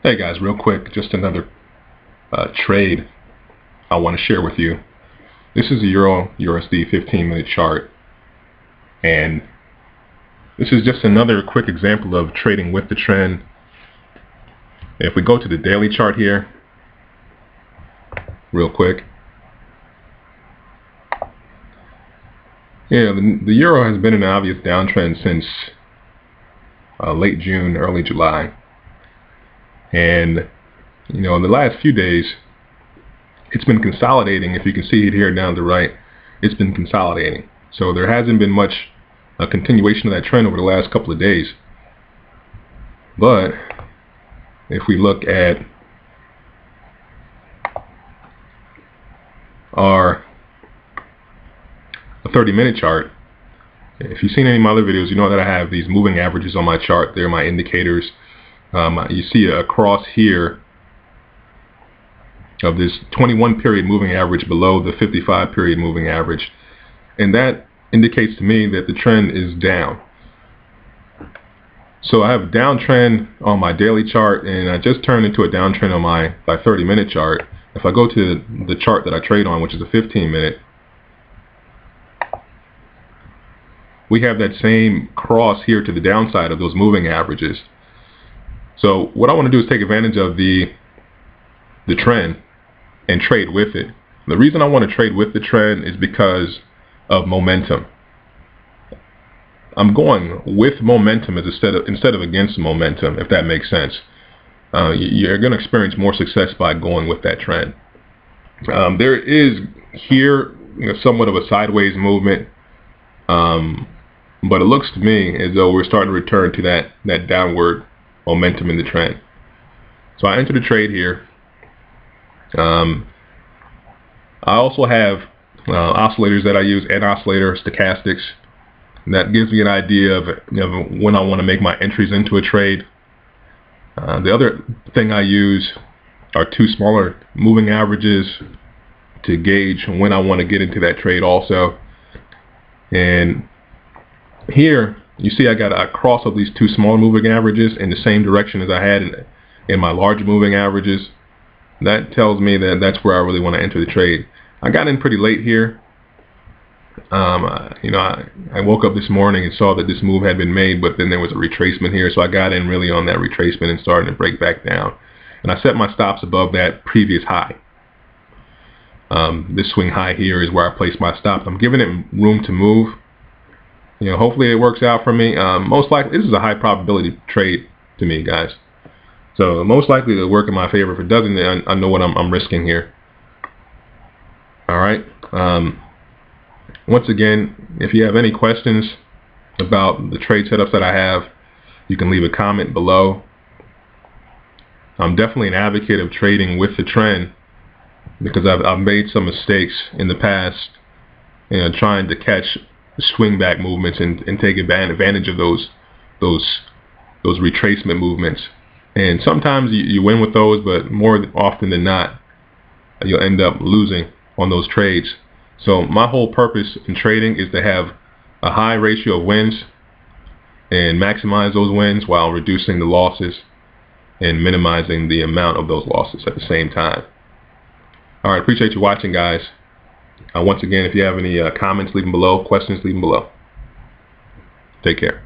Hey guys, real quick, just another trade I want to share with you. This is a EURUSD 15-minute chart, and this is just another quick example of trading with the trend. If we go to the daily chart here, real quick, the euro has been in an obvious downtrend since late June, early July. And in the last few days, it's been consolidating. If you can see it here down to the right, it's been consolidating. So there hasn't been much a continuation of that trend over the last couple of days. But if we look at our 30-minute chart, if you've seen any of my other videos, you know that I have these moving averages on my chart. They're my indicators. You see a cross here of this 21 period moving average below the 55 period moving average, and that indicates to me that the trend is down. So I have a downtrend on my daily chart, and I just turned into a downtrend on my 30-minute chart. If I go to the chart that I trade on, which is a 15-minute, we have that same cross here to the downside of those moving averages. So what I want to do is take advantage of the trend and trade with it. The reason I want to trade with the trend is because of momentum. I'm going with momentum instead of against momentum, if that makes sense. You're going to experience more success by going with that trend. There is here somewhat of a sideways movement, but it looks to me as though we're starting to return to that downward momentum in the trend. So I entered a trade here. I also have oscillators that I use, and oscillator stochastics. That gives me an idea of when I want to make my entries into a trade. The other thing I use are two smaller moving averages to gauge when I want to get into that trade also. And here you see I got a cross of these two smaller moving averages in the same direction as I had in my large moving averages. That tells me that that's where I really want to enter the trade. I got in pretty late here. I woke up this morning and saw that this move had been made, but then there was a retracement here, so I got in really on that retracement and started to break back down. And I set my stops above that previous high. This swing high here is where I place my stops. I'm giving it room to move. Hopefully it works out for me. Most likely, this is a high probability trade to me, guys. So most likely it'll work in my favor. If it doesn't, then I know what I'm risking here. All right. Once again, if you have any questions about the trade setups that I have, you can leave a comment below. I'm definitely an advocate of trading with the trend because I've made some mistakes in the past, trying to catch swing back movements and take advantage of those retracement movements. And sometimes you win with those, but more often than not, you'll end up losing on those trades. So my whole purpose in trading is to have a high ratio of wins and maximize those wins while reducing the losses and minimizing the amount of those losses at the same time. All right, appreciate you watching, guys. Once again, if you have any comments, leave them below. Questions, leave them below. Take care.